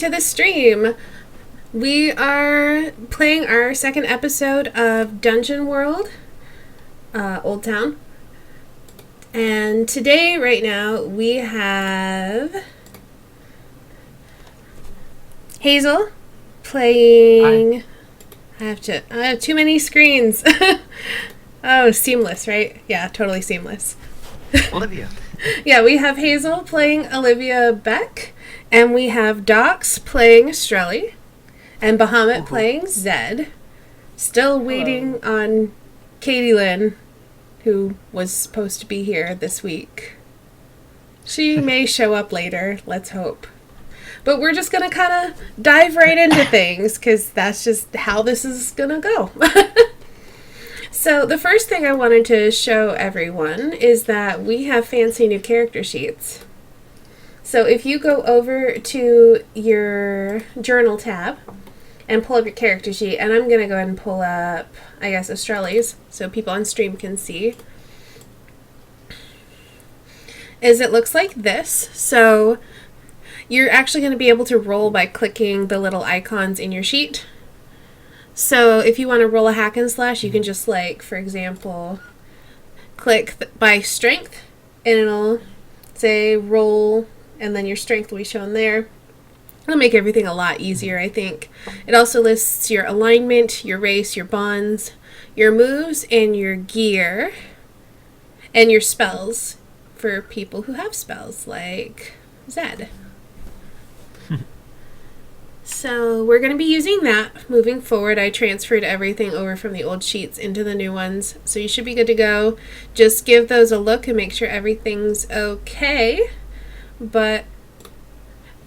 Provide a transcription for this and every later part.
To the stream. We are playing our second episode of Dungeon World, Oldtown. And today, right now, we have Hazel playing. Hi. I have too many screens. Oh, seamless, right? Yeah, totally seamless. Olivia. Yeah, we have Hazel playing Olivia Beck, and we have Dox playing Estrelli, and Buhamut playing Zed. Still waiting on Catilyn, who was supposed to be here this week. She may show up later, let's hope. But we're just going to kind of dive right into things, because that's just how this is going to go. So the first thing I wanted to show everyone is that we have fancy new character sheets. So if you go over to your journal tab and pull up your character sheet, and I'm going to go ahead and pull up, I guess, Estrelli's so people on stream can see, is it looks like this. So you're actually going to be able to roll by clicking the little icons in your sheet. So if you want to roll a hack and slash, you can just, like, for example, click by strength, and it'll say roll, and then your strength will be shown there. It'll make everything a lot easier, I think. It also lists your alignment, your race, your bonds, your moves, and your gear, and your spells for people who have spells, like Zed. So we're going to be using that moving forward. I transferred everything over from the old sheets into the new ones, so you should be good to go. Just give those a look and make sure everything's okay. But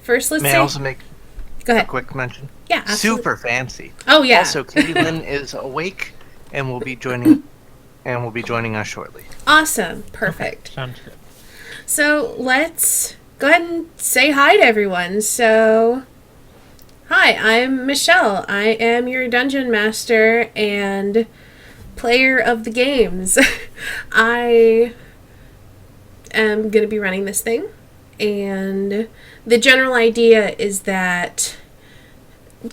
first, let's May I also make Go ahead. a quick mention? Yeah, absolutely. Super fancy. Oh yeah. Also, Catilyn is awake and will be joining us shortly. Awesome. Perfect. Okay, sounds good. So let's go ahead and say hi to everyone. So, hi, I'm Michelle. I am your dungeon master and player of the games. I am going to be running this thing, and the general idea is that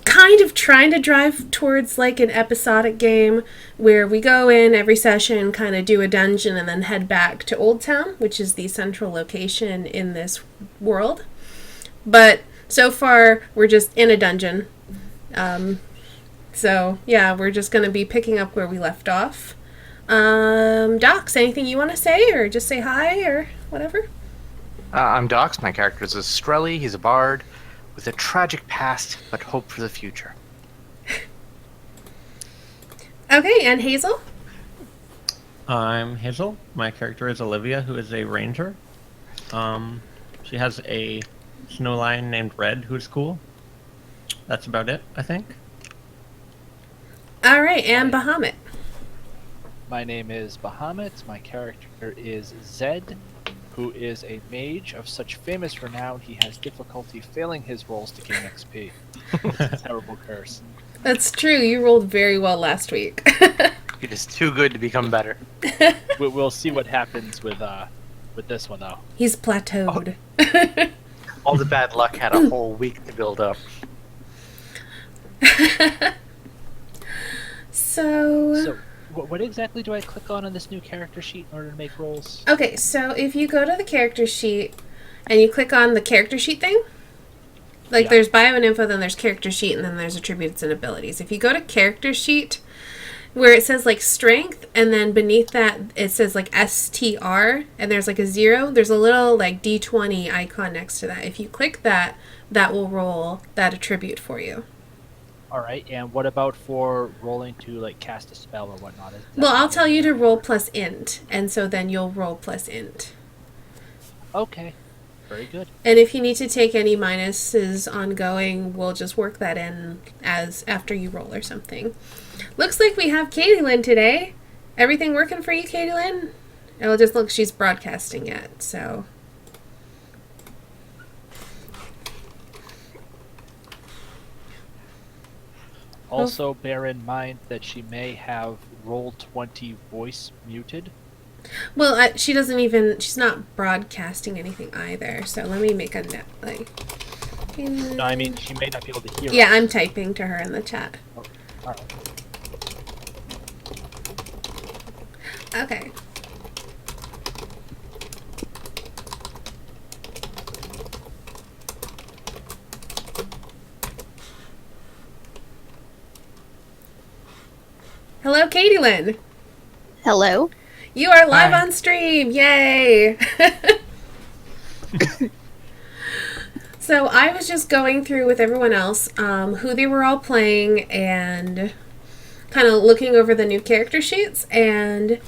kind of trying to drive towards like an episodic game where we go in every session, kind of do a dungeon, and then head back to Oldtown, which is the central location in this world. But so far, we're just in a dungeon. So, yeah, we're just going to be picking up where we left off. Dox, anything you want to say, or just say hi, or whatever? I'm Dox. My character is Estrelli. He's a bard with a tragic past, but hope for the future. Okay, and Hazel? I'm Hazel. My character is Olivia, who is a ranger. She has a snow lion named Red, who's cool. That's about it, I think. All right, and Buhamut. My name is Buhamut. My character is Zed, who is a mage of such famous renown he has difficulty failing his rolls to gain XP. It's a terrible curse. That's true. You rolled very well last week. It is too good to become better. We'll see what happens with this one, though. He's plateaued. All the bad luck had a whole week to build up. So what exactly do I click on this new character sheet in order to make rolls? okay, so if you go to the character sheet and you click on the character sheet thing, like Yeah. there's bio and info, then there's character sheet, and then there's attributes and abilities. If you go to character sheet, where it says like strength, and then beneath that it says like STR, and there's like a 0, there's a little like D20 icon next to that. If you click that, that will roll that attribute for you. All right, and what about for rolling to like cast a spell or whatnot? Well, I'll tell you to roll plus int, and so then you'll roll plus int. Okay, very good. And if you need to take any minuses ongoing, we'll just work that in as after you roll or something. Looks like we have Catilyn today. Everything working for you, Catilyn? It'll just look, she's broadcasting it, so. Also, bear in mind that she may have Roll20 voice muted. Well, she doesn't even, she's not broadcasting anything either, so let me make a note, like, No, I mean, she may not be able to hear Yeah, us. I'm typing to her in the chat. Oh, alright. Okay. Hello, Catilyn. Hello. You are live Hi. on stream. Yay! So I was just going through with everyone else who they were all playing and kind of looking over the new character sheets, and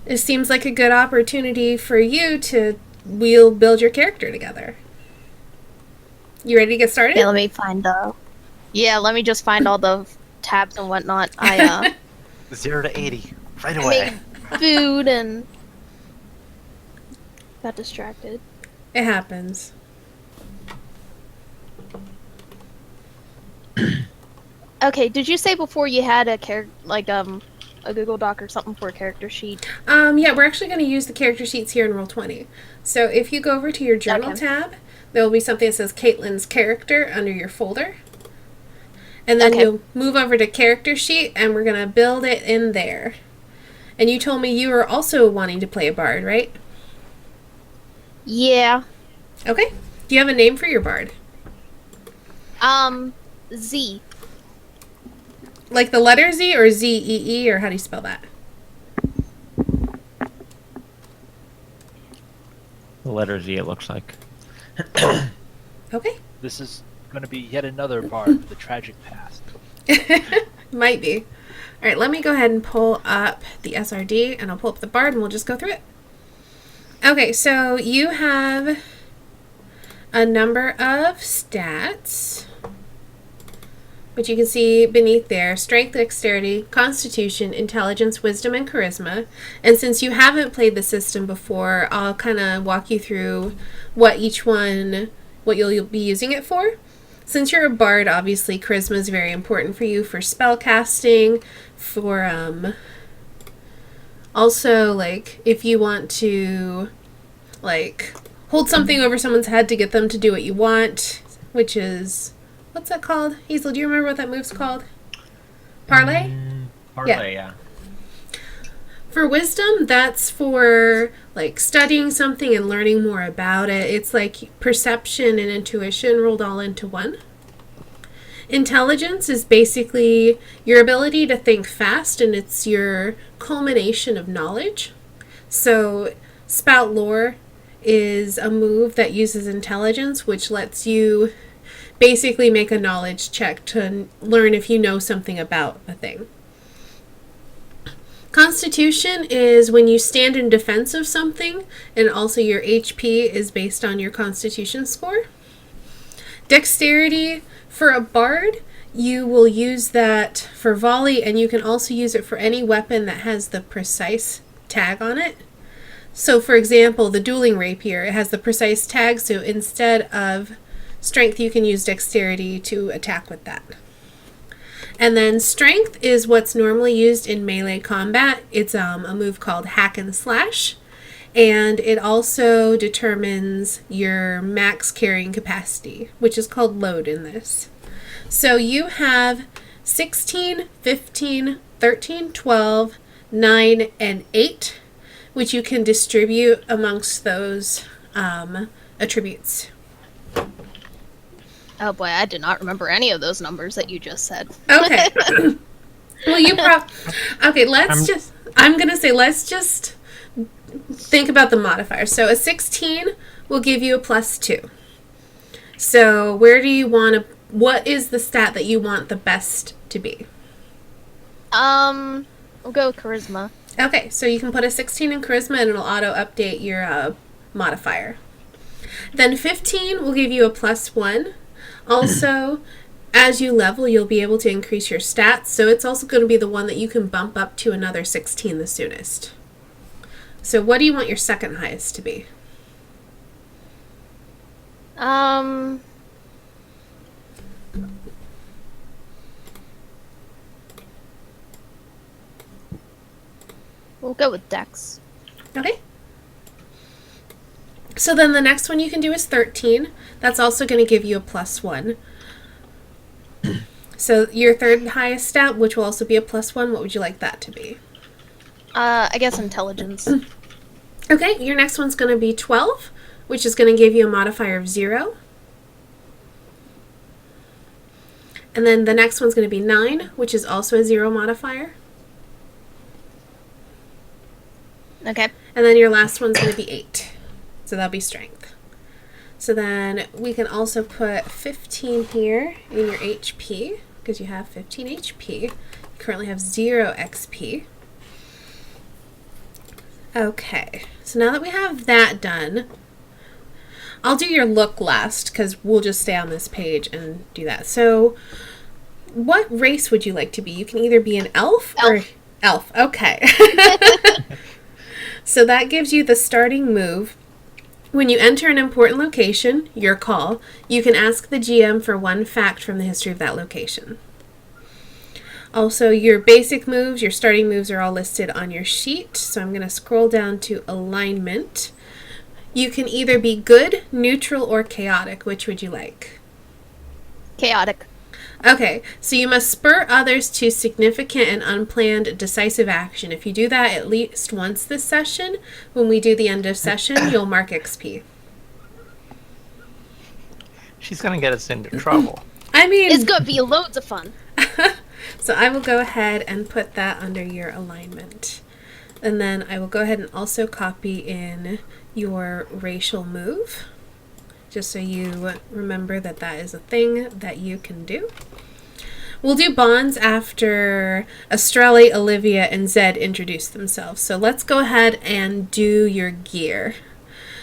it seems like a good opportunity for you to build your character together. You ready to get started? Yeah, let me find the. Yeah, let me just find all the tabs and whatnot. I 0 to 80, right away. made food and got distracted. It happens. Okay, did you say before you had a a Google Doc or something for a character sheet? Yeah, we're actually going to use the character sheets here in Roll20. So if you go over to your journal Okay. tab, there will be something that says Caitlin's character under your folder. And then Okay. you'll move over to character sheet, and we're going to build it in there. And you told me you were also wanting to play a bard, right? Yeah. Okay. Do you have a name for your bard? Z. Like the letter Z or Z-E-E, or how do you spell that? The letter Z, it looks like. Okay. This is going to be yet another bard with a tragic past. Might be. All right, let me go ahead and pull up the SRD, and I'll pull up the bard, and we'll just go through it. Okay, so you have a number of stats, which you can see beneath there: strength, dexterity, constitution, intelligence, wisdom, and charisma. And since you haven't played the system before, I'll kind of walk you through what you'll be using it for. Since you're a bard, obviously charisma is very important for you for spell casting, for also like if you want to like hold something over someone's head to get them to do what you want, which is, what's that called? Hazel, do you remember what that move's called? Parlay? Parlay, yeah. For wisdom, that's for like studying something and learning more about it. It's like perception and intuition rolled all into one. Intelligence is basically your ability to think fast, and it's your culmination of knowledge. So Spout Lore is a move that uses intelligence, which lets you basically make a knowledge check to learn if you know something about a thing. Constitution is when you stand in defense of something, and also your HP is based on your constitution score. Dexterity, for a bard, you will use that for volley, and you can also use it for any weapon that has the precise tag on it. So for example, the dueling rapier, it has the precise tag, so instead of strength you can use dexterity to attack with that. And then strength is what's normally used in melee combat. It's a move called hack and slash, and it also determines your max carrying capacity, which is called load in this. So you have 16, 15, 13, 12, 9, and 8, which you can distribute amongst those attributes. Oh boy, I did not remember any of those numbers that you just said. Okay. Well, okay, let's just think about the modifier. So a 16 will give you a +2. So what is the stat that you want the best to be? We'll go with charisma. Okay, so you can put a 16 in charisma, and it'll auto-update your modifier. Then 15 will give you a +1. Also, as you level, you'll be able to increase your stats, so it's also going to be the one that you can bump up to another 16 the soonest. So what do you want your second highest to be? We'll go with Dex. Okay. So then the next one you can do is 13. That's also going to give you a +1. So your third highest stat, which will also be a +1, what would you like that to be? I guess intelligence. Okay, your next one's going to be 12, which is going to give you a modifier of 0. And then the next one's going to be 9, which is also a 0 modifier. Okay. And then your last one's going to be 8. So that'll be strength. So then we can also put 15 here in your HP, because you have 15 HP. You currently have 0 XP. Okay, so now that we have that done, I'll do your look last, because we'll just stay on this page and do that. So what race would you like to be? You can either be an elf. Or... Elf, okay. So that gives you the starting move. When you enter an important location, your call, you can ask the GM for one fact from the history of that location. Also, your basic moves, your starting moves are all listed on your sheet. So I'm going to scroll down to alignment. You can either be good, neutral, or chaotic. Which would you like? Chaotic. Okay, so you must spur others to significant and unplanned decisive action. If you do that at least once this session, when we do the end of session, you'll mark XP. She's gonna get us into trouble. I mean... It's gonna be loads of fun. So I will go ahead and put that under your alignment. And then I will go ahead and also copy in your racial move, just so you remember that that is a thing that you can do. We'll do bonds after Estrella, Olivia, and Zed introduce themselves. So let's go ahead and do your gear.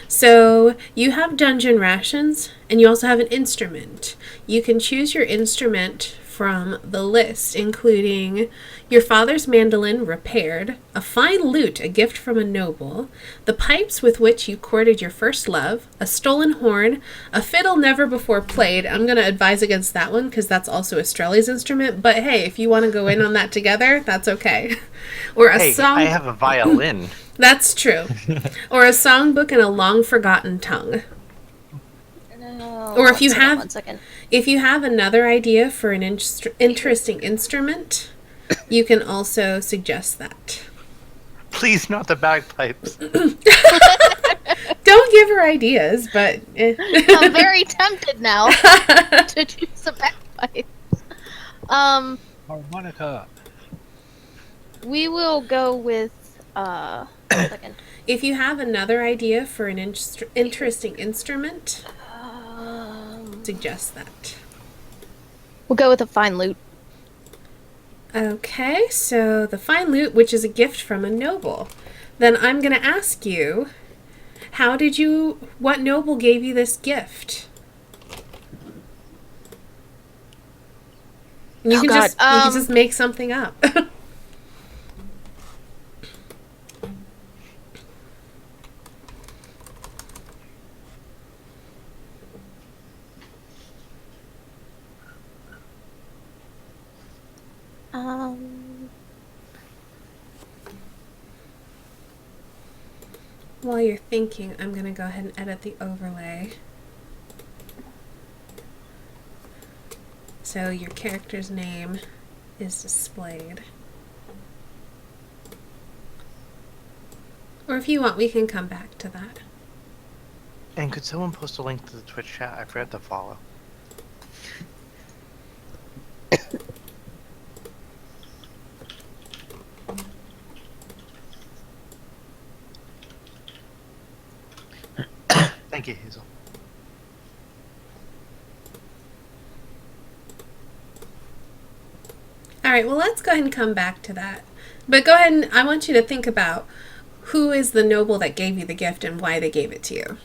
So you have dungeon rations, and you also have an instrument. You can choose your instrument from the list, including your father's mandolin repaired, a fine lute, a gift from a noble, the pipes with which you courted your first love, a stolen horn, a fiddle never before played. I'm going to advise against that one because that's also Estrella's instrument, but hey, if you want to go in on that together, that's okay. Or a song. I have a violin. That's true. Or a songbook and a long forgotten tongue. Or if you have, 1 second. If you have another idea for an interesting instrument, you can also suggest that. Please, not the bagpipes. Don't give her ideas, but... I'm very tempted now to do some bagpipes. Harmonica. We will go with, 1 second. If you have another idea for an interesting instrument, suggest that. We'll go with a fine lute. Okay, so the fine lute, which is a gift from a noble. Then I'm going to ask you, what noble gave you this gift? And you can just make something up. While you're thinking, I'm going to go ahead and edit the overlay. So your character's name is displayed. Or if you want, we can come back to that. And could someone post a link to the Twitch chat? I forgot to follow. Thank you, Hazel. Alright, well let's go ahead and come back to that. But go ahead and I want you to think about who is the noble that gave you the gift and why they gave it to you.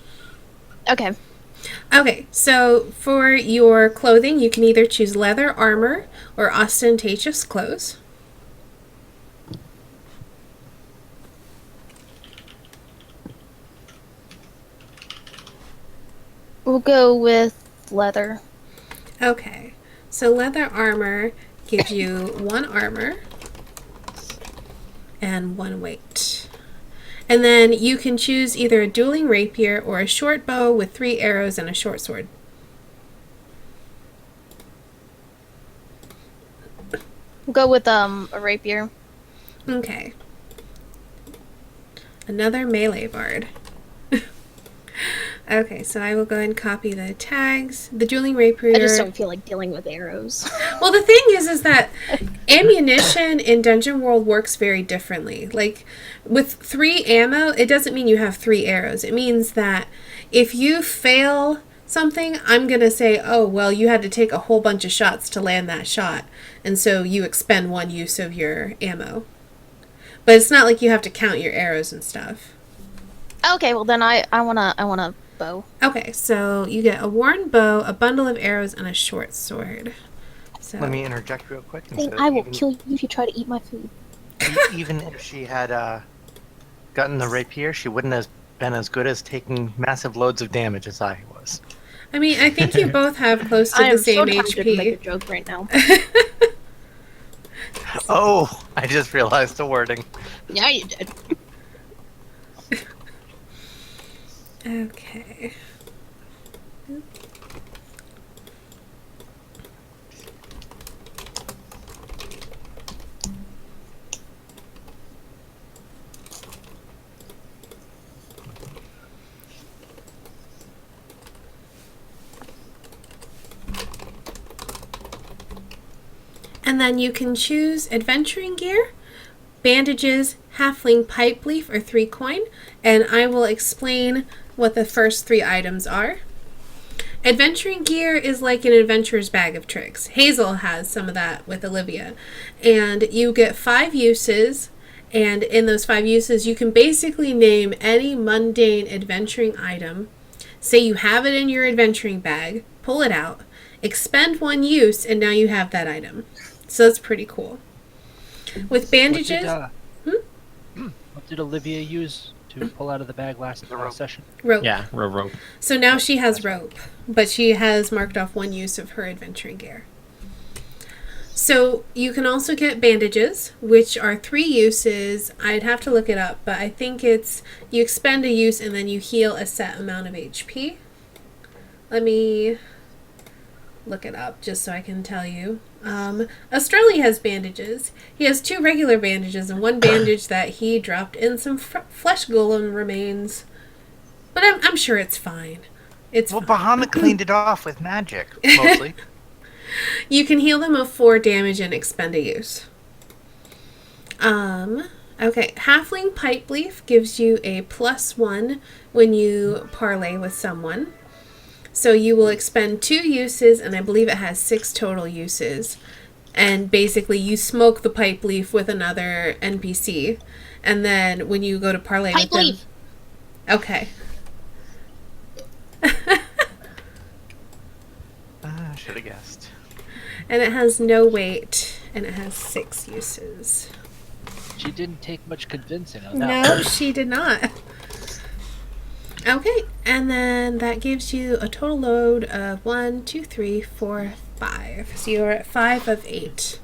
Okay. Okay, so for your clothing, you can either choose leather, armor, or ostentatious clothes. We'll go with leather. Okay, so leather armor gives you 1 armor and 1 weight. And then you can choose either a dueling rapier or a short bow with 3 arrows and a short sword. We'll go with a rapier. Okay. Another melee bard. Okay, so I will go ahead and copy the tags. The dueling rapier. I just don't feel like dealing with arrows. Well, the thing is that ammunition in Dungeon World works very differently. Like, with 3 ammo, it doesn't mean you have 3 arrows. It means that if you fail something, I'm going to say, oh, well, you had to take a whole bunch of shots to land that shot. And so you expend 1 use of your ammo. But it's not like you have to count your arrows and stuff. Okay, well then I want a bow. Okay, so you get a worn bow, a bundle of arrows, and a short sword. So Let me interject real quick. I think I will kill you if you try to eat my food. Even if she had gotten the rapier, she wouldn't have been as good as taking massive loads of damage as I was. I mean, I think you both have close to I the am same so tempted to make a HP. joke right now. Oh, I just realized the wording. Yeah, you did. Okay. And then you can choose adventuring gear, bandages, halfling pipe leaf, or 3 coin, and I will explain what the first 3 items are. Adventuring gear is like an adventurer's bag of tricks. Hazel has some of that with Olivia. And you get 5 uses, and in those 5 uses, you can basically name any mundane adventuring item. Say you have it in your adventuring bag, pull it out, expend 1 use, and now you have that item. So that's pretty cool. With bandages... What did Olivia use to pull out of the bag last session? Rope. Yeah, rope. So now she has rope, but she has marked off 1 use of her adventuring gear. So you can also get bandages, which are 3 uses. I'd have to look it up, but I think it's you expend a use and then you heal a set amount of HP. Let me look it up just so I can tell you. Australia has bandages. He has 2 regular bandages and 1 bandage that he dropped in some flesh golem remains. But I'm sure it's fine. It's Well, fine. Buhamut cleaned it off with magic, mostly. You can heal them of 4 damage and expend a use. Okay, Halfling Pipe Leaf gives you a +1 when you parlay with someone. So you will expend 2 uses, and I believe it has 6 total uses. And basically you smoke the pipe leaf with another NPC. And then when you go to parlay with them... leaf. Okay. I should have guessed. And it has no weight, and it has 6 uses. She didn't take much convincing on that. No, she did not. Okay, and then that gives you a total load of 1, 2, 3, 4, 5. So you're at 5 of 8.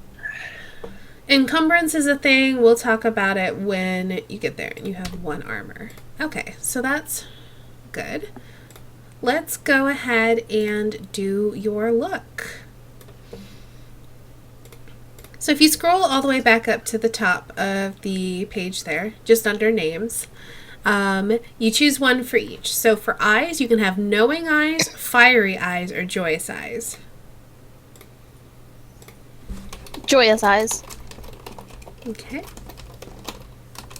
Encumbrance is a thing. We'll talk about it when you get there and you have 1 armor. Okay, so that's good. Let's go ahead and do your look. So if you scroll all the way back up to the top of the page there, just under names, you choose 1 for each. So for eyes, you can have knowing eyes, fiery eyes, or joyous eyes. Joyous eyes. Okay.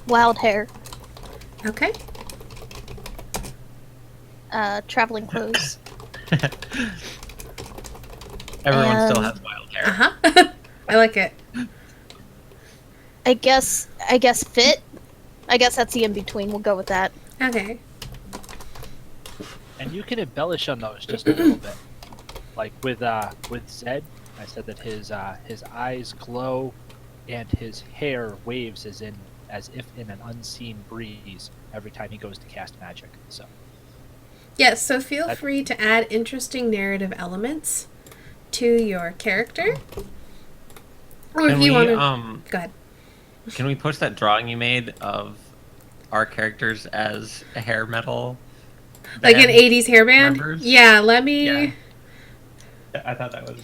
Wild hair. Okay. Traveling clothes. Everyone still has wild hair. Uh-huh. I like it. I guess fit. I guess that's the in-between. We'll go with that. Okay. And you can embellish on those just a little bit. Like with Zed, I said that his eyes glow and his hair waves as if in an unseen breeze every time he goes to cast magic. So Yes, so feel free to add interesting narrative elements to your character. Or if Can you we, want to... Go ahead. Can we post that drawing you made of our characters as a hair metal, Like an band 80s hairband? members. Yeah, let me. Yeah. I thought that was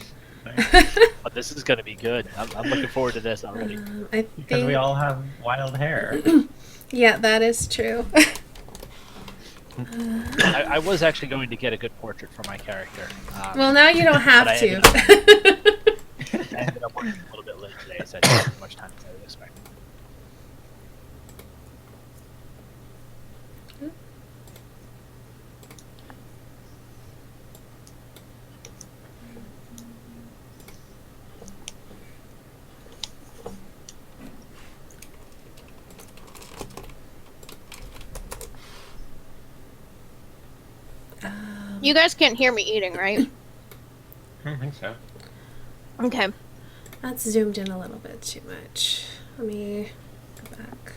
nice. But this is gonna be good. I'm looking forward to this already. I Because we think. all have wild hair. Yeah, that is true. I was actually going to get a good portrait for my character. Well, now you don't have But I to. I ended up working a little bit late today, so I didn't have as much time as I would expect. You guys can't hear me eating, right? I don't think so. Okay. That's zoomed in a little bit too much. Let me go back.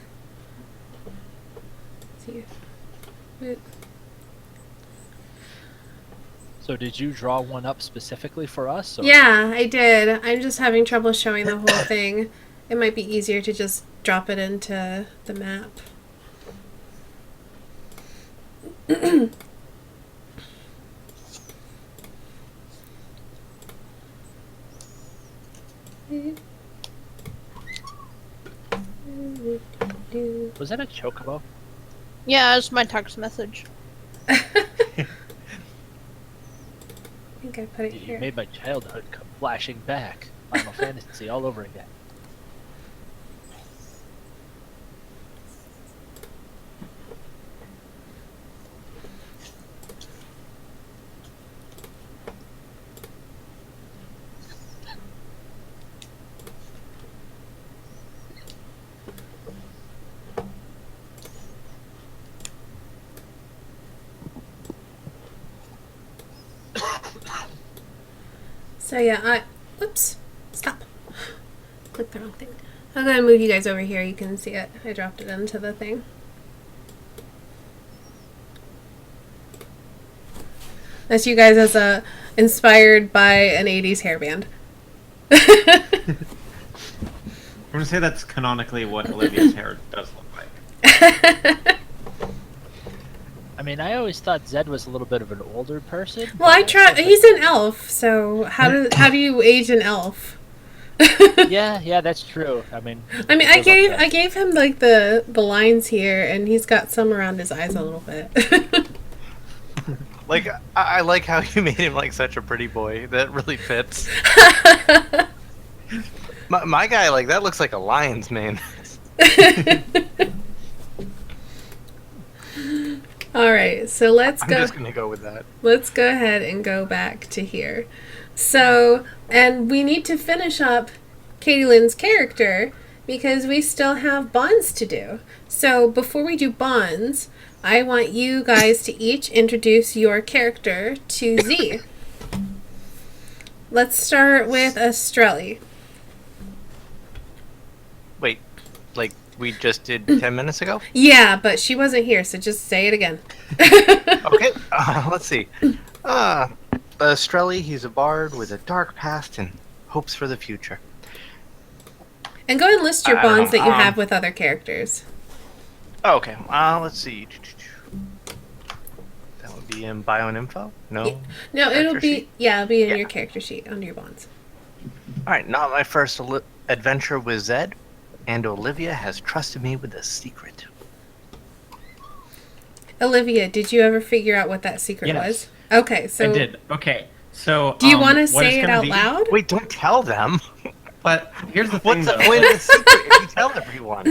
See. Wait. So did you draw one up specifically for us? Or? Yeah, I did. I'm just having trouble showing the whole thing. It might be easier to just drop it into the map. Was that a chocobo? Yeah, it's my text message. I think I put it You here. made my childhood come flashing back. Final Fantasy all over again. So yeah, whoops, stop. Click the wrong thing. I'm gonna move you guys over here. You can see it. I dropped it into the thing. That's you guys as inspired by an 80s hairband. I'm gonna say that's canonically what Olivia's hair does look like. I mean, I always thought Zed was a little bit of an older person. Well, I but try. still He's an elf, so how do you age an elf? think- yeah, that's true. I mean, I mean, live up there. I gave him like the lines here, and he's got some around his eyes a little bit. Like, I like how you made him like such a pretty boy. That really fits. My guy, like, that looks like a lion's mane. All right, so let's I'm go. just gonna go with that. Let's go ahead and go back to here. So, and we need to finish up Catilyn's character because we still have bonds to do. So, before we do bonds, I want you guys to each introduce your character to Z. Let's start with Estrelli. Wait, like we just did 10 minutes ago? Yeah, but she wasn't here, so just say it again. Okay, let's see. Strelly, he's a bard with a dark past and hopes for the future. And go and list your I don't bonds know, that you have with other characters. Okay, let's see. That would be in bio and info? No? No, it'll Character be sheet? it'll be in Yeah. your character sheet under your bonds. Alright, not my first adventure with Zed, and Olivia has trusted me with a secret. Olivia, did you ever figure out what that secret Yes. was? Okay, so I did. Okay, so do you want to what it's say it gonna out be- loud? Wait, don't tell them! But here's the thing, What's the though. point of the secret if you tell everyone?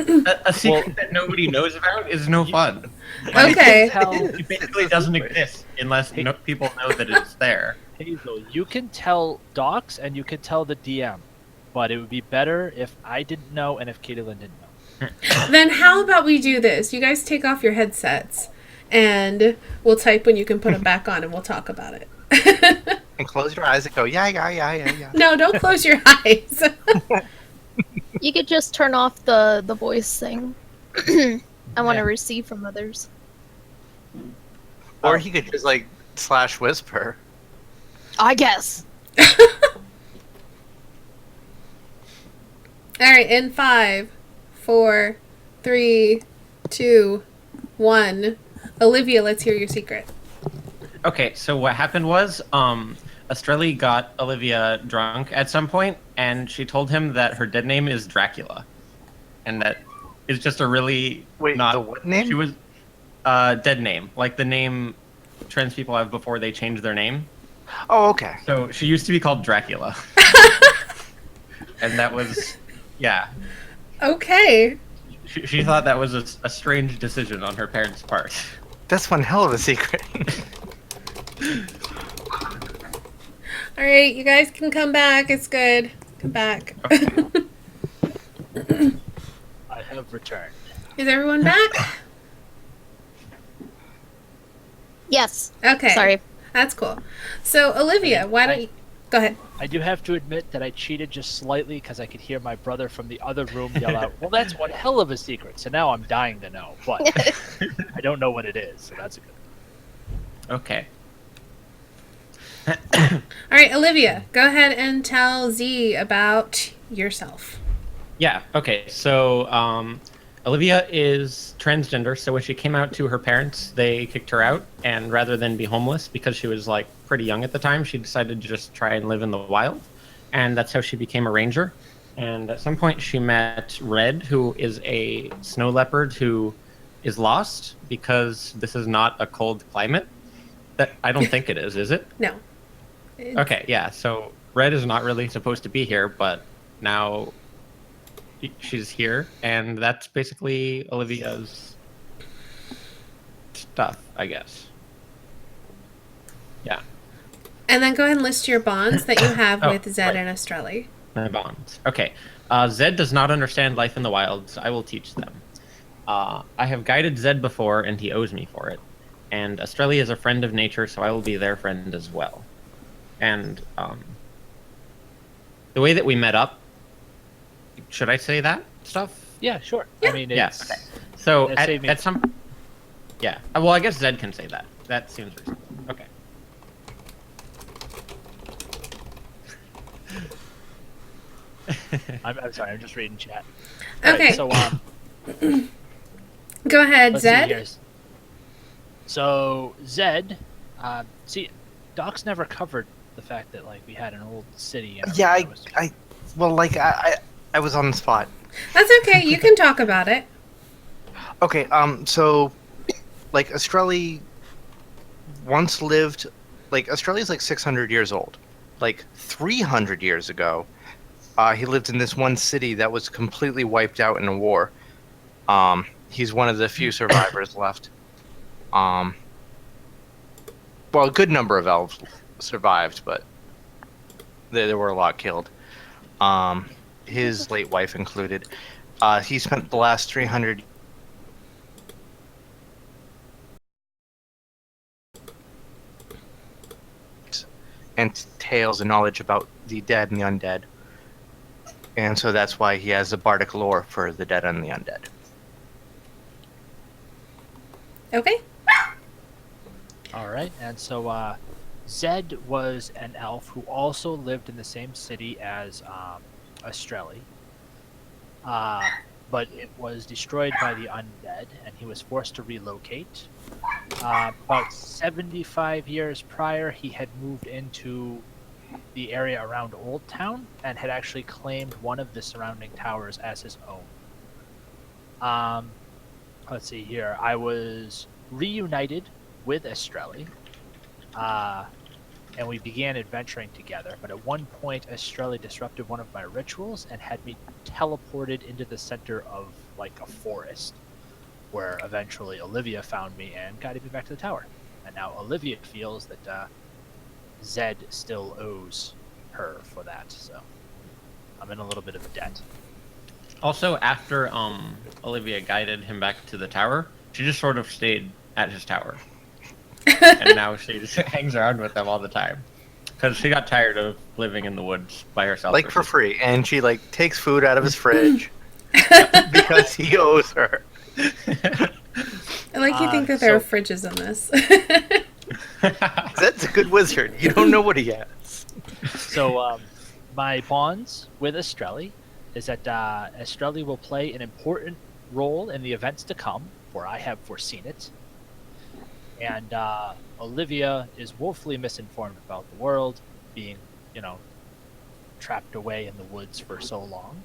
A secret that nobody knows about is no fun. Okay. It basically doesn't exist unless people know that it's there. Hazel, you can tell Docs and you can tell the DM, but it would be better if I didn't know and if Catilyn didn't know. Then how about we do this? You guys take off your headsets and we'll type when you can put them back on and we'll talk about it. And close your eyes and go, yeah. No, don't close your eyes. You could just turn off the voice thing. I want to Yeah. receive from others. Or he could just, like, slash whisper. I guess. All right, in 5, 4, 3, 2, 1. Olivia, let's hear your secret. Okay, so what happened was, Estrella got Olivia drunk at some point, and she told him that her dead name is Dracula, and that is just a really Wait, not the what name? She was dead name, like the name trans people have before they change their name. Oh, okay. So she used to be called Dracula, and that was, yeah. Okay. She thought that was a strange decision on her parents' part. That's one hell of a secret. All right, you guys can come back. It's good. Come back. Okay. I have returned. Is everyone back? Yes. Okay. Sorry. That's cool. So, Olivia, why don't you... Go ahead. I do have to admit that I cheated just slightly because I could hear my brother from the other room yell out, "Well, that's one hell of a secret." So now I'm dying to know, but I don't know what it is, so that's a good. Okay. All right, Olivia, go ahead and tell Z about yourself. Yeah, okay. So, Olivia is transgender, so when she came out to her parents, they kicked her out, and rather than be homeless, because she was, like, pretty young at the time, she decided to just try and live in the wild, and that's how she became a ranger. And at some point, she met Red, who is a snow leopard who is lost, because this is not a cold climate. That I don't think it is it? No. Okay, yeah, so Red is not really supposed to be here, but now she's here, and that's basically Olivia's stuff, I guess. Yeah. And then go ahead and list your bonds that you have Oh, with Zed right. and Estrella. My bonds. Okay. Zed does not understand life in the wild, so I will teach them. I have guided Zed before, and he owes me for it. And Estrella is a friend of nature, so I will be their friend as well. And the way that we met up, should I say that stuff? Yeah, sure. Yeah. I mean, Yeah. it's, Okay. So That saved me. at some, yeah. Well, I guess Zed can say that. That seems reasonable. Okay. I'm sorry, I'm just reading chat. Okay. Alright, so Go ahead, let's see Zed. here. So Zed, see, Doc's never covered the fact that like we had an old city. And Yeah, everything was- I was on the spot. That's okay. You can talk about it. Okay, so, like, Estrella once lived, like, Australia's like 600 years old. Like, 300 years ago, he lived in this one city that was completely wiped out in a war. He's one of the few survivors left. Well, a good number of elves survived, but there were a lot killed. His late wife included. He spent the last 300 and tales and knowledge about the dead and the undead. And so that's why he has a bardic lore for the dead and the undead. Okay. All right, and so Zed was an elf who also lived in the same city as Estrella. But it was destroyed by the undead, and he was forced to relocate. About 75 years prior, he had moved into the area around Oldtown and had actually claimed one of the surrounding towers as his own. Let's see here. I was reunited with Estrella, and we began adventuring together. But at one point, Estrella disrupted one of my rituals and had me teleported into the center of like a forest, where eventually Olivia found me and guided me back to the tower. And now Olivia feels that Zed still owes her for that, so I'm in a little bit of a debt. Also, after Olivia guided him back to the tower, she just sort of stayed at his tower. And now she just hangs around with them all the time. Because she got tired of living in the woods by herself. Like for free. And she like takes food out of his fridge because he owes her. I like you think that there are fridges in this. That's a good wizard. You don't know what he has. So my bonds with Estrella is that Estrella will play an important role in the events to come, for I have foreseen it. And Olivia is woefully misinformed about the world, being, trapped away in the woods for so long.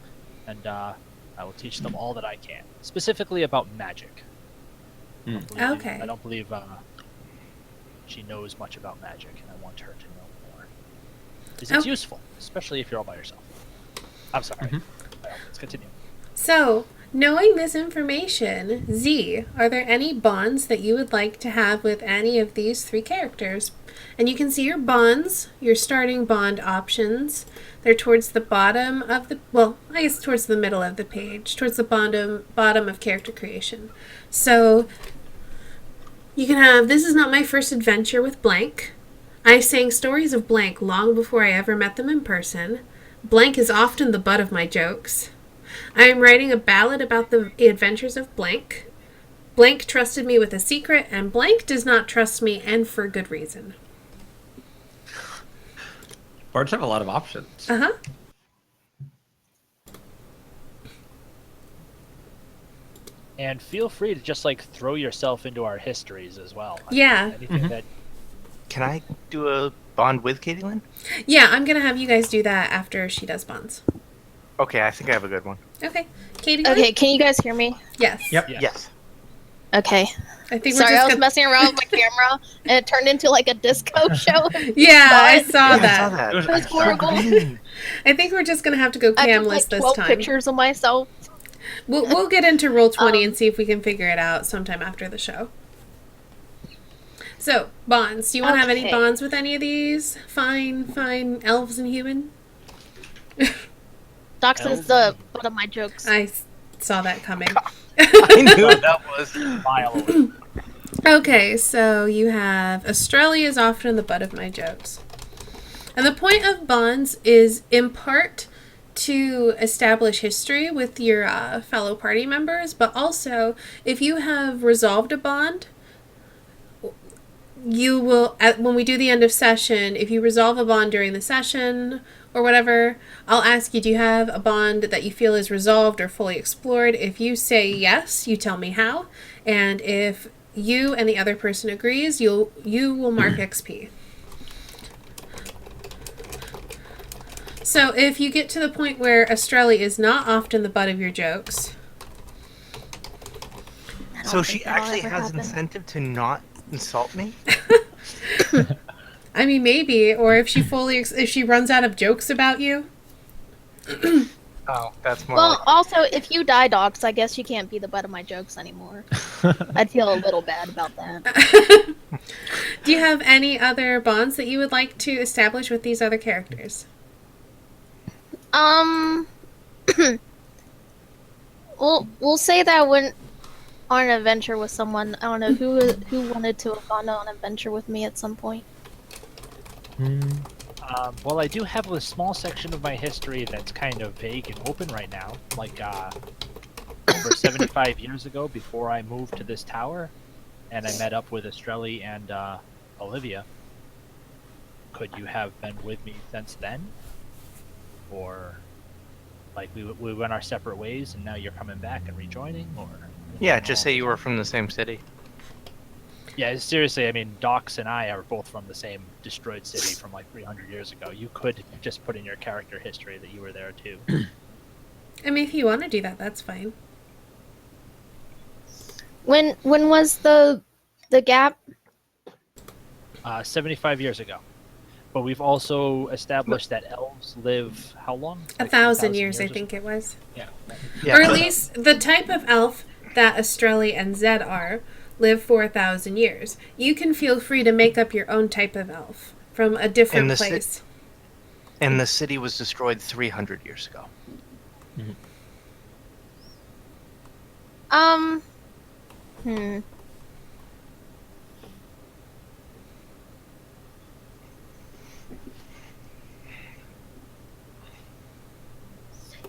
And I will teach them all that I can, specifically about magic. Okay. I don't believe she knows much about magic, and I want her to know more. Because it's useful, especially if you're all by yourself. I'm sorry. Let's continue. So, knowing this information, Z, are there any bonds that you would like to have with any of these 3 characters? And you can see your bonds, your starting bond options. They're towards the bottom of the, I guess towards the middle of the page, towards the bottom of character creation. So, you can have, this is not my first adventure with blank. I sang stories of blank long before I ever met them in person. Blank is often the butt of my jokes. I am writing a ballad about the adventures of blank. Blank trusted me with a secret, and blank does not trust me, and for good reason. Bards have a lot of options. Uh-huh. And feel free to just throw yourself into our histories as well. Yeah. Anything that. Can I do a bond with Catilyn? Yeah, I'm going to have you guys do that after she does bonds. Okay, I think I have a good one. Okay. Katie? Okay, can you guys hear me? Yes. Yep. Yes. Okay. I think Sorry, we're I just was gonna... messing around with my camera, and it turned into a disco show. Yeah, I saw I that. saw that. It was That's horrible. green. I think we're just going to have to go I took camless this 12 time. pictures of myself. We'll get into Roll20 and see if we can figure it out sometime after the show. So, bonds. Do you want to have any Okay. bonds with any of these? Fine, elves and human? Doxson's the butt of my jokes. I saw that coming. I knew that was. Mile away. Okay, so you have Australia is often the butt of my jokes. And the point of bonds is in part to establish history with your fellow party members, but also if you have resolved a bond, you will, when we do the end of session, if you resolve a bond during the session or whatever, I'll ask you, do you have a bond that you feel is resolved or fully explored? If you say yes, you tell me how. And if you and the other person agrees, you will mark XP. So if you get to the point where Australia is not often the butt of your jokes. So she that'll actually ever has happen. incentive to not insult me? I mean, maybe, or if she runs out of jokes about you. Oh, that's more Well, like... also, if you die, Dox, I guess you can't be the butt of my jokes anymore. I'd feel a little bad about that. Do you have any other bonds that you would like to establish with these other characters? We'll say that I went on an adventure with someone. I don't know who wanted to have gone on an adventure with me at some point. Well, I do have a small section of my history that's kind of vague and open right now. Over 75 years ago, before I moved to this tower, and I met up with Estrelli and Olivia. Could you have been with me since then? Or, we went our separate ways, and now you're coming back and rejoining? Or Yeah, just say you were from the same city. Yeah, seriously, I mean, Dox and I are both from the same destroyed city from 300 years ago. You could just put in your character history that you were there too. I mean, if you want to do that, that's fine. When was the gap? 75 years ago. But we've also established that elves live how long? 1,000 years, I or think it was. Yeah. Or at least the type of elf that Estrelli and Zed are live for 1,000 years. You can feel free to make up your own type of elf from a different place. And the city was destroyed 300 years ago.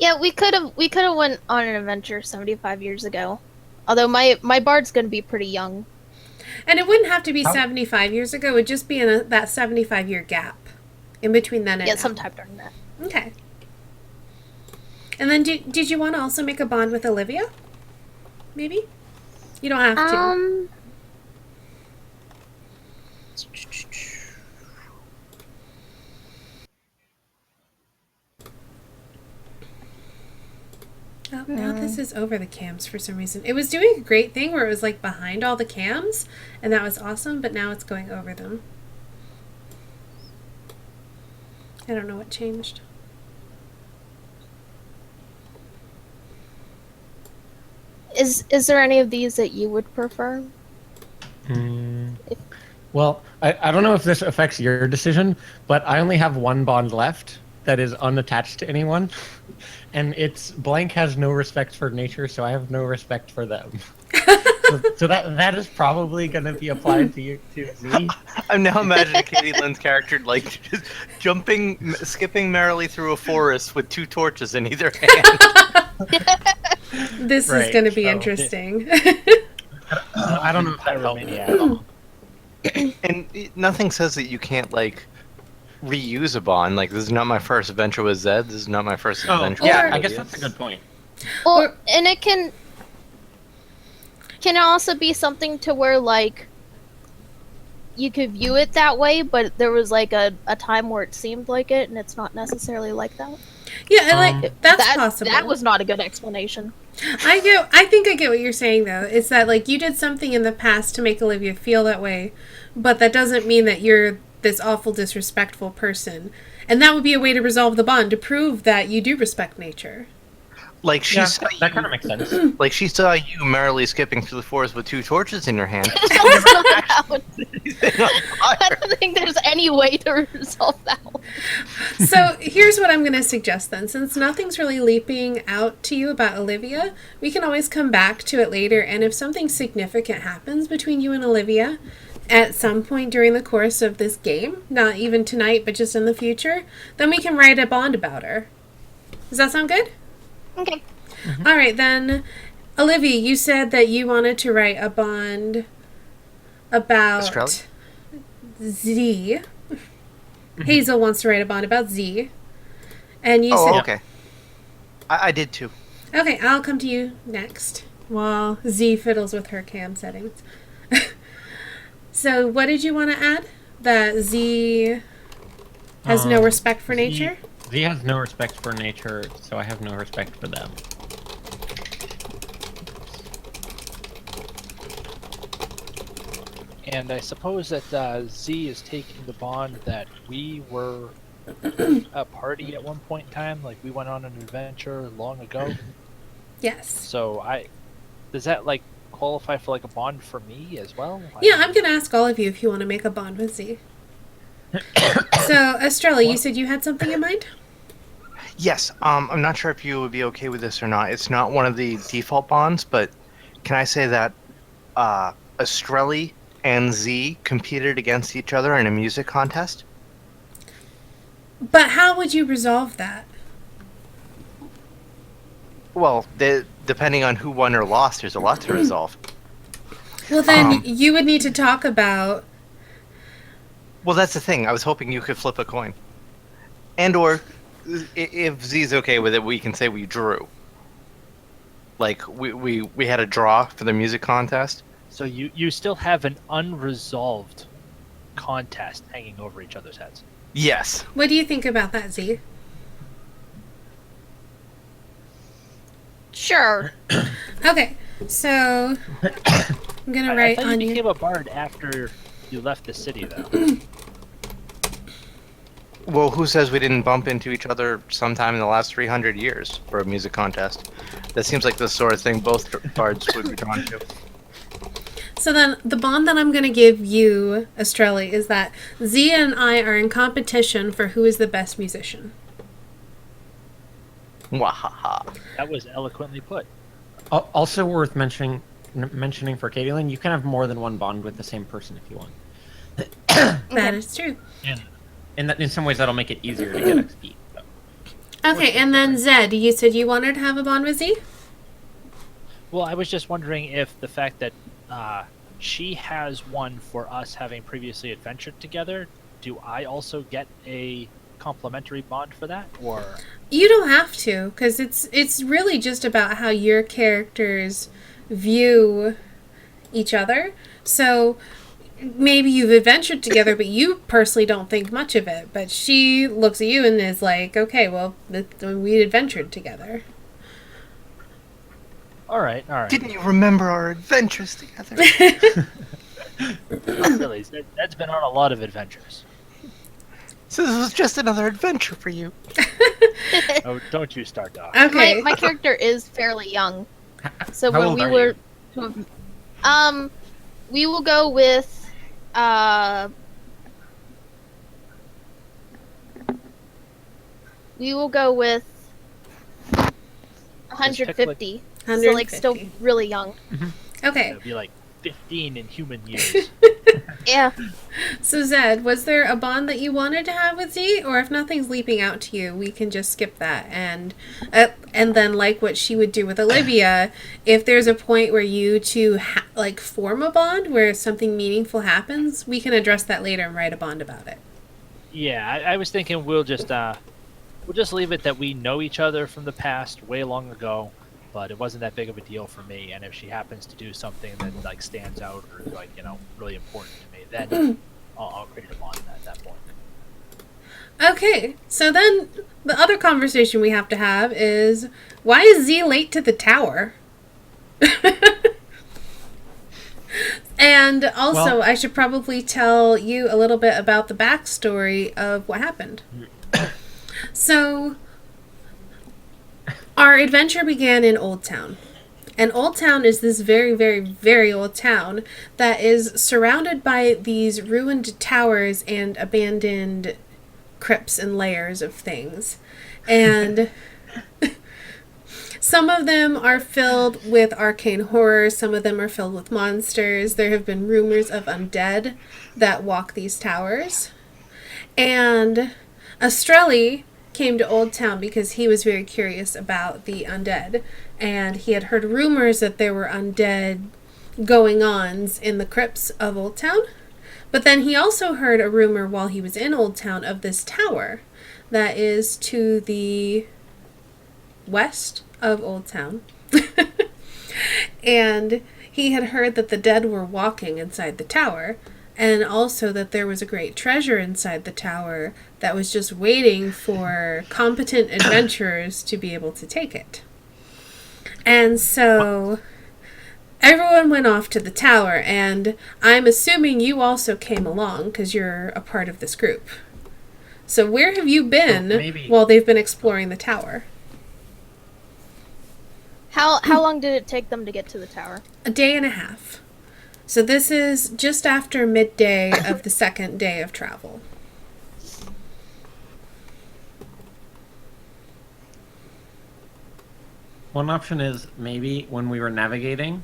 Yeah, we could have went on an adventure 75 years ago. Although my bard's gonna be pretty young. And it wouldn't have to be 75 years ago. It would just be in that 75-year gap in between then and Yeah, now. sometime during that. Okay. And then did you want to also make a bond with Olivia? maybe? You don't have to. Oh, now this is over the cams for some reason. It was doing a great thing where it was like behind all the cams, and that was awesome, but now it's going over them. I don't know what changed. Is there any of these that you would prefer? Well, I don't know if this affects your decision, but I only have one bond left that is unattached to anyone. And it's blank has no respect for nature, so I have no respect for them. so that is probably going to be applied to you, to Z. I'm now imagining Catilyn's character like just skipping merrily through a forest with 2 torches in either hand. This is going to be interesting. I don't know if that helped me at all. And nothing says that you can't like reuse a bond. Like, this is not my first adventure with Zed. This is not my first adventure. Yeah, with I guess Olivia. that's a good point. Well, and it can also be something to where like you could view it that way, but there was like a time where it seemed like it, and it's not necessarily like that. Yeah, and like that's possible. That was not a good explanation. I think I get what you're saying though. It's that like you did something in the past to make Olivia feel that way, but that doesn't mean that you're this awful disrespectful person. And that would be a way to resolve the bond, to prove that you do respect nature. Like she saw that kind of makes sense. Like she saw you merrily skipping through the forest with 2 torches in your hand. I don't think there's any way to resolve that one. So here's what I'm going to suggest then. Since nothing's really leaping out to you about Olivia, we can always come back to it later, and if something significant happens between you and Olivia at some point during the course of this game, not even tonight but just in the future, then we can write a bond about her. Does that sound good? Okay. Mm-hmm. All right, then. Olivia, you said that you wanted to write a bond about Australia? Z. Hazel wants to write a bond about Z. And you said... okay. I did too. Okay, I'll come to you next while Z fiddles with her cam settings. So, what did you want to add? That Z has no respect for nature? Z has no respect for nature, so I have no respect for them. And I suppose that Z is taking the bond that we were a party at one point in time, like we went on an adventure long ago. Yes. So does that like qualify for like a bond for me as well? Yeah, I'm going to ask all of you if you want to make a bond with Z. So, Estrella, you said you had something in mind? Yes, I'm not sure if you would be okay with this or not. It's not one of the default bonds, but can I say that Estrella and Z competed against each other in a music contest? But how would you resolve that? Well, depending on who won or lost, there's a lot to resolve. Well, then you would need to talk about... Well, that's the thing. I was hoping you could flip a coin. And or, if Z's okay with it, we can say we drew. Like, we had a draw for the music contest. So you still have an unresolved contest hanging over each other's heads. Yes. What do you think about that, Z? Sure. Okay, so I'm gonna I write thought on you you. became a bard after you left the city, though. Well, who says we didn't bump into each other sometime in the last 300 years for a music contest? That seems like the sort of thing both bards would be drawn to. So then, the bond that I'm gonna give you, Estrella, is that Z and I are in competition for who is the best musician. Wahaha. That was eloquently put. Also worth mentioning for Catilyn, you can have more than one bond with the same person if you want. That is true. And in some ways that'll make it easier to get XP. Okay, and then Zed, you said you wanted to have a bond with Z? Well, I was just wondering if the fact that she has one for us having previously adventured together, do I also get a complimentary bond for that, or You don't have to, because it's really just about how your characters view each other. So maybe you've adventured together, but you personally don't think much of it. But she looks at you and is like, okay, well, we adventured together. All right. Didn't you remember our adventures together? Not really. That's been on a lot of adventures. So this was just another adventure for you. Oh, don't you start, Doc. Okay. My character is fairly young, so How when old we are were, you? we will go with we will go with 150. So like still 150. really young. Okay. It'll be like 15 in human years. Yeah. So Zed, was there a bond that you wanted to have with Z, or if nothing's leaping out to you, we can just skip that and then like what she would do with Olivia, if there's a point where you two like form a bond where something meaningful happens, we can address that later and write a bond about it. Yeah, I was thinking we'll just leave it that we know each other from the past way long ago, but it wasn't that big of a deal for me. And if she happens to do something that like stands out or like really important to me, then I'll create a bond at that point. Okay, so then the other conversation we have to have is, why is Z late to the tower? And also, I should probably tell you a little bit about the backstory of what happened. So, our adventure began in Oldtown. And Oldtown is this very, very, very old town that is surrounded by these ruined towers and abandoned crypts and layers of things. And some of them are filled with arcane horror, some of them are filled with monsters. There have been rumors of undead that walk these towers. And Estrelli came to Oldtown because he was very curious about the undead, and he had heard rumors that there were undead going-ons in the crypts of Oldtown. But then he also heard a rumor while he was in Oldtown of this tower that is to the west of Oldtown. And he had heard that the dead were walking inside the tower, and also that there was a great treasure inside the tower that was just waiting for competent adventurers to be able to take it. And so everyone went off to the tower, and I'm assuming you also came along because you're a part of this group. So where have you been while they've been exploring the tower? How long did it take them to get to the tower? A day and a half. So this is just after midday of the second day of travel. One option is maybe when we were navigating,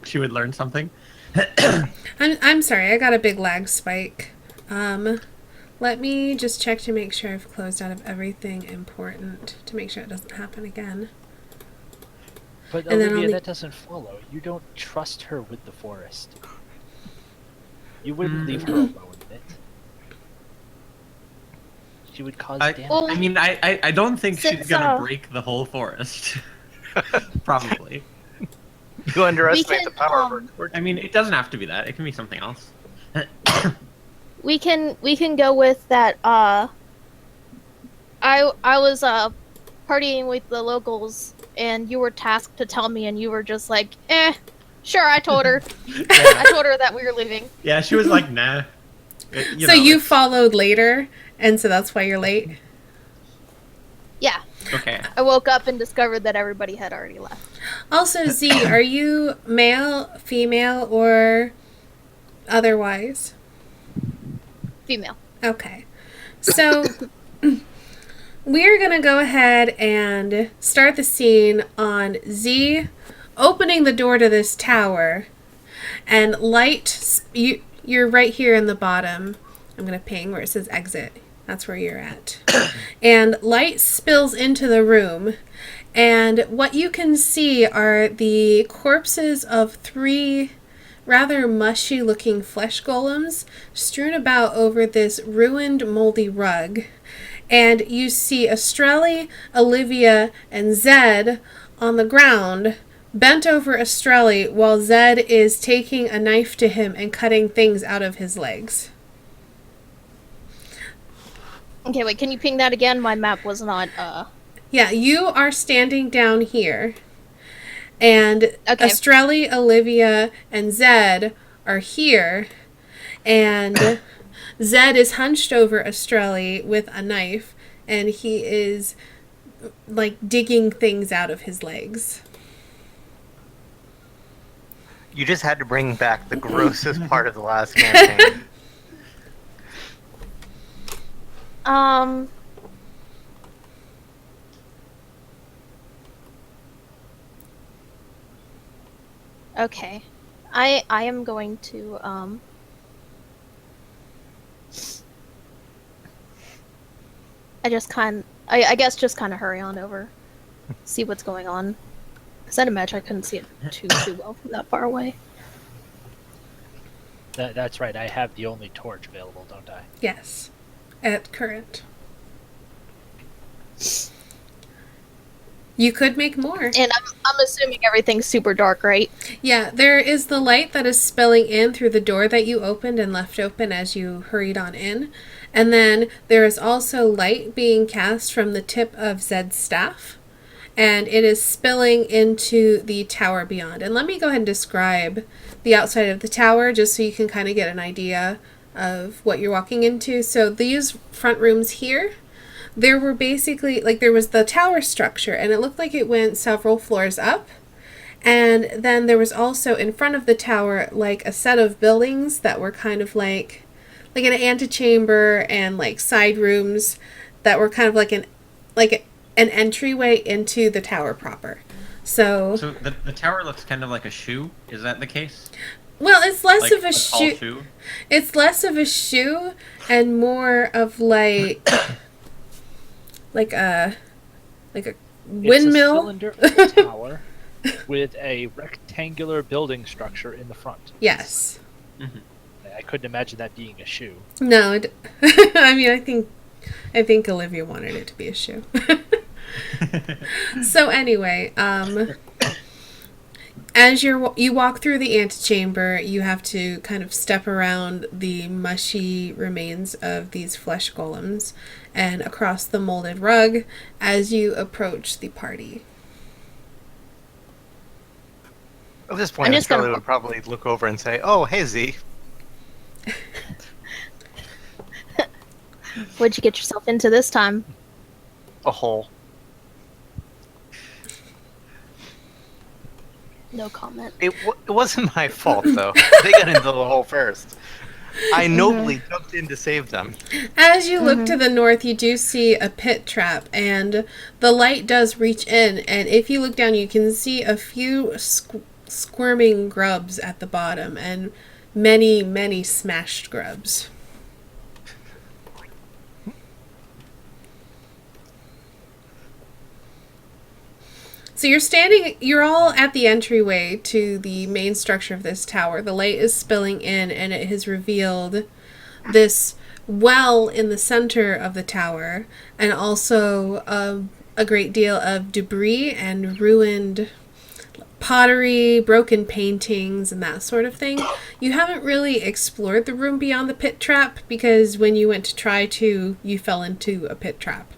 she would learn something. I'm sorry, I got a big lag spike. Let me just check to make sure I've closed out of everything important to make sure it doesn't happen again. But And then Olivia, that doesn't follow. You don't trust her with the forest. You wouldn't leave her alone in it. She would cause damage. I mean, I don't think she's Since, gonna break the whole forest. Probably. You underestimate the can, power of her. I mean, it doesn't have to be that. It can be something else. We can go with that. I was partying with the locals, and you were tasked to tell me, and you were just like, sure. I told her. I told her that we were leaving. Yeah, she was like, nah. So you followed later, and so that's why you're late? Yeah. Okay. I woke up and discovered that everybody had already left. Also, Z, are you male, female, or otherwise? Female. Okay. So we're going to go ahead and start the scene on Z opening the door to this tower, and Light, you're right here in the bottom. I'm going to ping where it says exit. That's where you're at. And Light spills into the room, and what you can see are the corpses of 3 rather mushy-looking flesh golems strewn about over this ruined, moldy rug. and you see Estrelli, Olivia, and Zed on the ground, bent over Estrelli, while Zed is taking a knife to him and cutting things out of his legs. Okay, wait, can you ping that again? My map was not, Yeah, you are standing down here, and Okay. Estrelli, Olivia, and Zed are here, and Zed is hunched over Estrelli with a knife, and he is, like, digging things out of his legs. You just had to bring back the grossest part of the last campaign. Okay. I am going to, I guess just kind of hurry on over. See what's going on. Because I'd imagine I couldn't see it too well from that far away. That's right. I have the only torch available, don't I? Yes, at current. You could make more. And I'm assuming everything's super dark, right? Yeah, there is the light that is spilling in through the door that you opened and left open as you hurried on in. And then there is also light being cast from the tip of Zed's staff. And it is spilling into the tower beyond. And let me go ahead and describe the outside of the tower just so you can kind of get an idea of what you're walking into. So these front rooms here, there were basically, like, there was the tower structure, and it looked like it went several floors up. And then there was also in front of the tower, like, a set of buildings that were kind of like an antechamber and, like, side rooms that were kind of like an entryway into the tower proper. So the tower looks kind of like a shoe. Is that the case? Well, it's less Like of a tall shoe. It's less of a shoe and more of like a windmill. It's a cylindrical tower with a rectangular building structure in the front. Yes. Mm-hmm. I couldn't imagine that being a shoe. No, I mean, I think Olivia wanted it to be a shoe. So anyway, as you walk through the antechamber, you have to kind of step around the mushy remains of these flesh golems and across the molded rug as you approach the party. At this point, just Charlie gonna- would probably look over and say, "Oh, hey, Z." What'd you get yourself into this time? A hole. No comment. It wasn't my fault, though. They got into the hole first. I nobly jumped in to save them. As you look to the north, you do see a pit trap, and the light does reach in, and if you look down, you can see a few squirming grubs at the bottom, and many, many smashed grubs. So you're all at the entryway to the main structure of this tower. The light is spilling in, and it has revealed this well in the center of the tower, and also a great deal of debris and ruined pottery, broken paintings, and that sort of thing. You haven't really explored the room beyond the pit trap, because when you went to try to, you fell into a pit trap.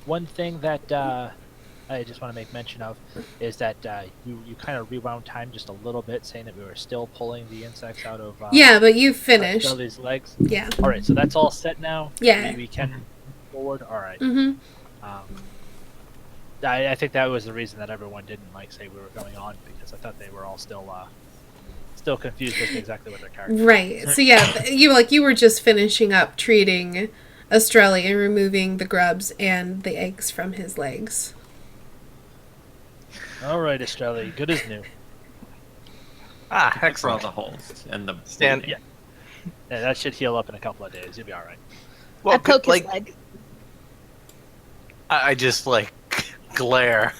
One thing that I just want to make mention of is that you kind of rewound time just a little bit, saying that we were still pulling the insects out of Yeah, but you finished. Charlie's legs. Yeah. All right, so that's all set now. Yeah. We can move forward. All right. Mm-hmm. I think that was the reason that everyone didn't say we were going on, because I thought they were all still confused as to exactly what their character. Right. So yeah, you were just finishing up treating Estrelli and removing the grubs and the eggs from his legs. All right, Estrelli, good as new. Ah, For all excellent. the holes and the Stand- bleeding. Yeah, that should heal up in a couple of days. You'll be all right. I poke his like, leg. I just glare.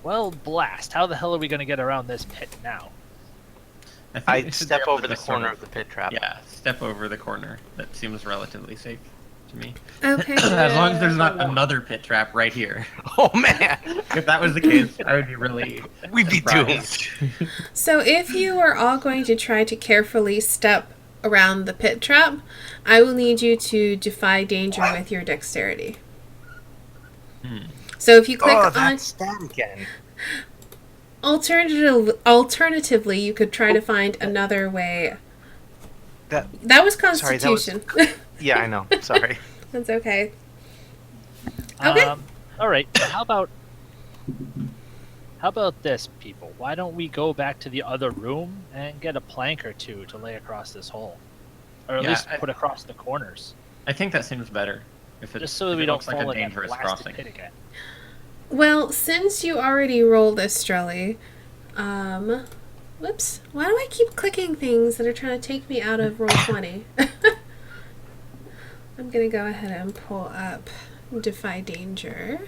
Well, blast! How the hell are we going to get around this pit now? think I we should step be able over to the just sort corner of the pit trap. Yeah, step over the corner. That seems relatively safe to me. Okay. As long as there's not another pit trap right here. Oh man, If that was the case, I would be really we'd be doomed. surprised. So if you are all going to try to carefully step around the pit trap, I will need you to defy danger with your dexterity. So if you click Oh, on that's that again. alternatively, you could try to find another way. That was Sorry, that was- Constitution. Yeah, I know. Sorry. That's okay. Okay. All right. How about this, people? Why don't we go back to the other room and get a plank or two to lay across this hole, or at Yeah, least put across the corners, I think that seems better. If it, just so that if we it don't looks like fall a in that dangerous blasted crossing. pit again. Well, since you already rolled Estrelli, whoops. Why do I keep clicking things that are trying to take me out of roll 20? I'm gonna go ahead and pull up Defy Danger.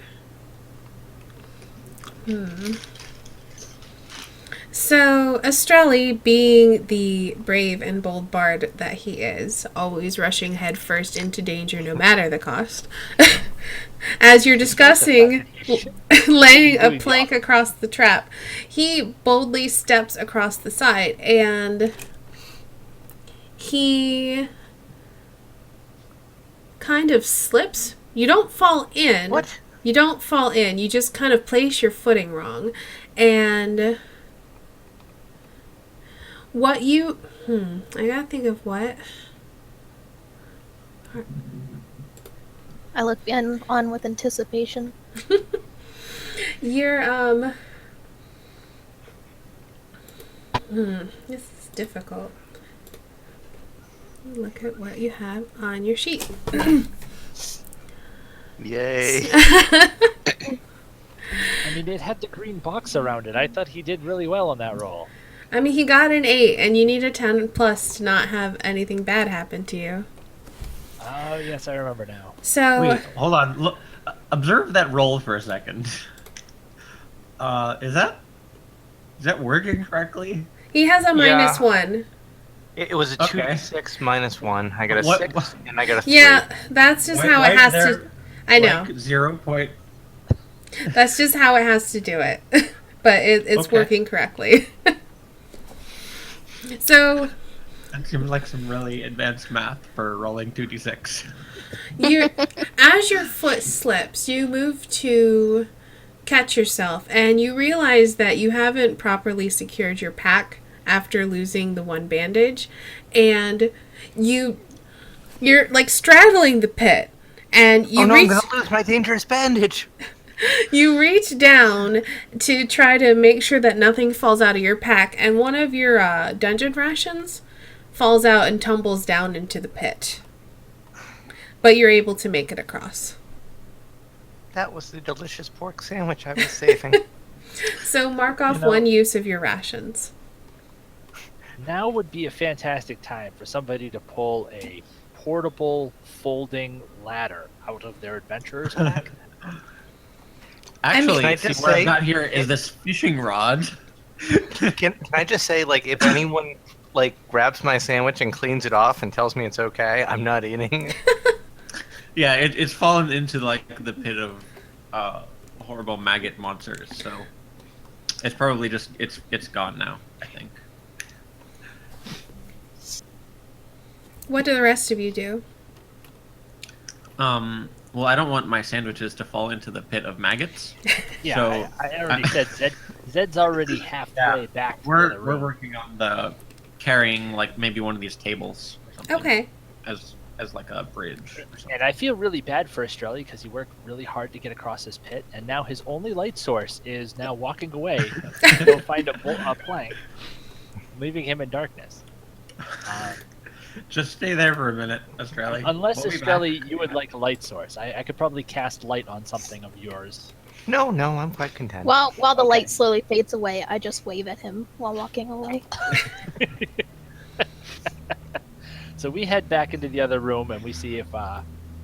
So, Estrelli, being the brave and bold bard that he is, always rushing headfirst into danger no matter the cost, as you're discussing laying a plank across the trap, he boldly steps across the side and he kind of slips. You don't fall in. What? You don't fall in. You just kind of place your footing wrong. And what you... I gotta think of what... I look on with anticipation. You're, this is difficult. Look at what you have on your sheet. Yay. I mean, it had the green box around it. I thought he did really well on that roll. I mean, he got an 8, and you need a 10 plus to not have anything bad happen to you. Oh, yes, I remember now. So... Wait, hold on. Look, observe that roll for a second. Is that working correctly? He has a minus Yeah. 1. It was a Okay. 2d6 minus 1. I got a What- 6, and I got a 3. Yeah, that's just how it has to... I know. Like 0 point. That's just how it has to do it. But it's Okay. working correctly. So, That seems like some really advanced math for rolling 2d6. as your foot slips, you move to catch yourself, and you realize that you haven't properly secured your pack after losing the one bandage, and you're like straddling the pit, and you Oh no, reach. I'm gonna lose my dangerous bandage. You reach down to try to make sure that nothing falls out of your pack, and one of your dungeon rations falls out and tumbles down into the pit. But you're able to make it across. That was the delicious pork sandwich I was saving. So mark off You know- one use of your rations. Now would be a fantastic time for somebody to pull a portable folding ladder out of their adventurer's pack. Actually, Can I see, just what say- I've got here is this fishing rod. Can I just say, like, if anyone like grabs my sandwich and cleans it off and tells me it's okay, I'm not eating. Yeah, it's fallen into like the pit of horrible maggot monsters. So it's probably just it's gone now. I think. What do the rest of you do? Well, I don't want my sandwiches to fall into the pit of maggots. Yeah, So- I already said Zed's already halfway back. To the other We're room. working on the carrying like maybe one of these tables or something Okay. as like a bridge or something. And I feel really bad for Estrelli because he worked really hard to get across this pit, and now his only light source is now walking away to go find a plank, leaving him in darkness. Just stay there for a minute, Australia. Unless, We'll be back. Estrelli, you would like a light source. I could probably cast light on something of yours. No, I'm quite content. While the Okay. light slowly fades away, I just wave at him while walking away. So we head back into the other room and we see if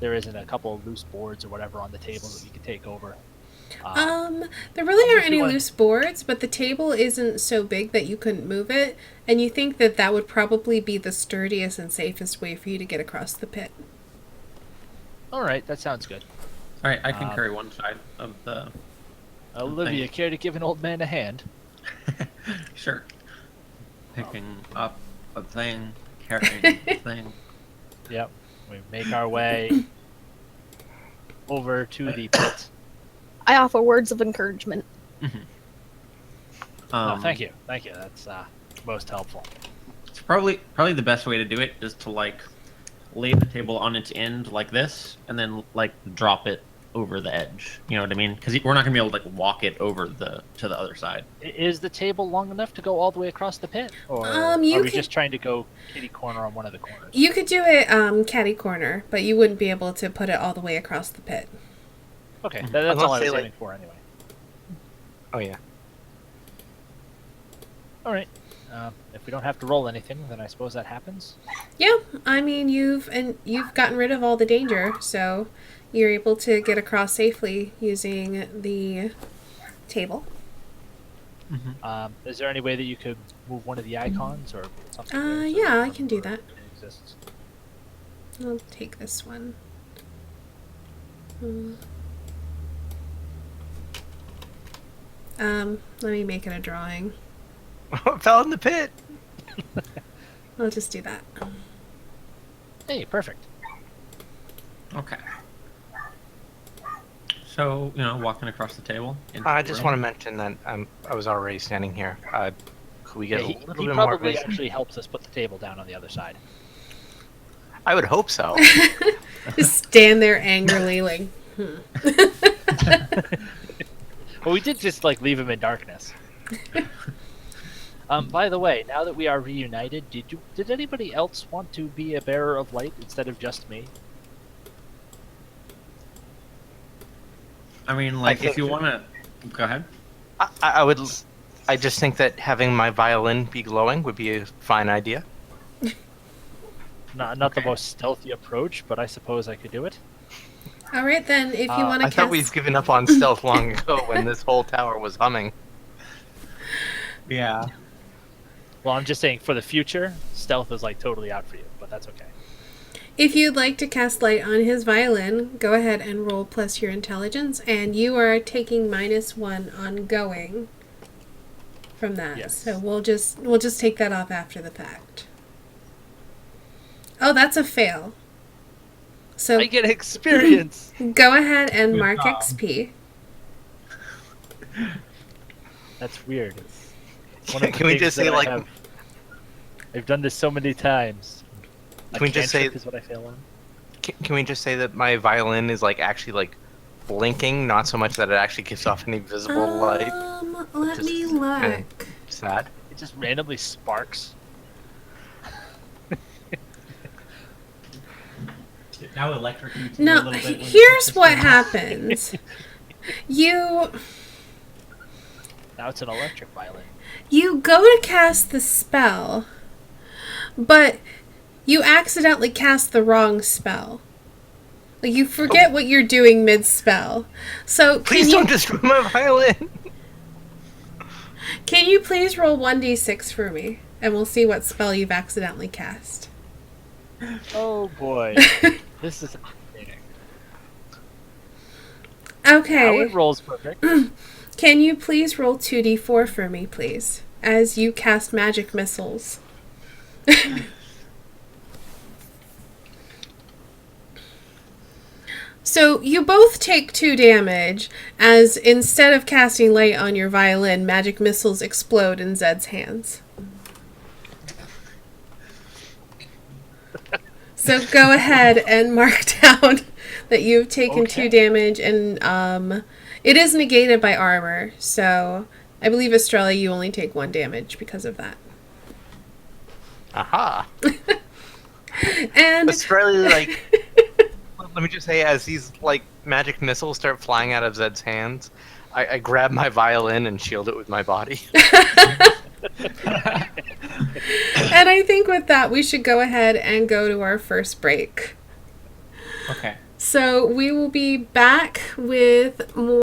there isn't a couple of loose boards or whatever on the table that we could take over. There really aren't if any you want- loose boards, but the table isn't so big that you couldn't move it, and you think that that would probably be the sturdiest and safest way for you to get across the pit. All right, that sounds good. All right, I can carry one side of the. Olivia, care to give an old man a hand? Sure. Picking up a thing, carrying a thing. Yep. We make our way over to the pit. I offer words of encouragement. Oh, thank you. Thank you. That's most helpful. It's probably the best way to do it is to like lay the table on its end like this, and then like drop it over the edge. You know what I mean? Because we're not gonna be able to like walk it over to the other side. Is the table long enough to go all the way across the pit, or you are we could- just trying to go kitty corner on one of the corners? You could do it catty corner, but you wouldn't be able to put it all the way across the pit. Okay, that's Unless all I they, was like- aiming for anyway. Oh yeah. All right. If we don't have to roll anything, then I suppose that happens. Yeah, I mean you've gotten rid of all the danger, so you're able to get across safely using the table. Is there any way that you could move one of the icons or something? there so Yeah, that I can do that. it exists? I'll take this one. Let me make it a drawing. Fell in the pit. I'll just do that. Hey, perfect. Okay. So walking across the table. I just want to mention that I was already standing here. Could we get Yeah, a he little bit more probably vision? actually helps us put the table down on the other side. I would hope so. Just stand there angrily, like, Well, we did just like leave him in darkness. By the way, now that we are reunited, did anybody else want to be a bearer of light instead of just me? I mean, like, think- if you want to, go ahead. I would. I just think that having my violin be glowing would be a fine idea. Not the most stealthy approach, but I suppose I could do it. all right then. If you want to I thought we've given up on stealth long ago when this whole tower was humming. Yeah. Well, I'm just saying for the future, stealth is like totally out for you, but that's okay. if you'd like to cast light on his violin, go ahead and roll plus your intelligence, and you are taking -1 on going from that. Yes. So we'll just take that off after the fact. Oh, that's a fail. So I get experience. go ahead and Good mark job. XP. That's weird. One of the Can we things just say that I like? have- I've done this so many times. Can we just say- cantrip is what I fail on? Can we just say that my violin is like actually like blinking, not so much that it actually gives off any visible light? Let Just me kinda- look. Sad. It just randomly sparks. Now electrocutes you a No, little bit. when you here's push what the- happens. You Now it's an electric violin. you go to cast the spell, but you accidentally cast the wrong spell. Like you forget what you're doing mid-spell. So Please don't destroy my violin. can you please roll 1d6 for me, and we'll see what spell you've accidentally cast. Oh boy, this is fascinating. Now Okay. it rolls perfect. Can you please roll 2d4 for me, please, as you cast magic missiles? So you both take 2 damage, as instead of casting light on your violin, magic missiles explode in Zed's hands. So go ahead and mark down that you've taken 2 Okay. damage, and it is negated by armor, so I believe Estrella, you only take 1 damage because of that. Aha. And Australia, like, let me just say, as these like magic missiles start flying out of Zed's hands, I grab my violin and shield it with my body. And I think with that, we should go ahead and go to our first break. Okay. So we will be back with more.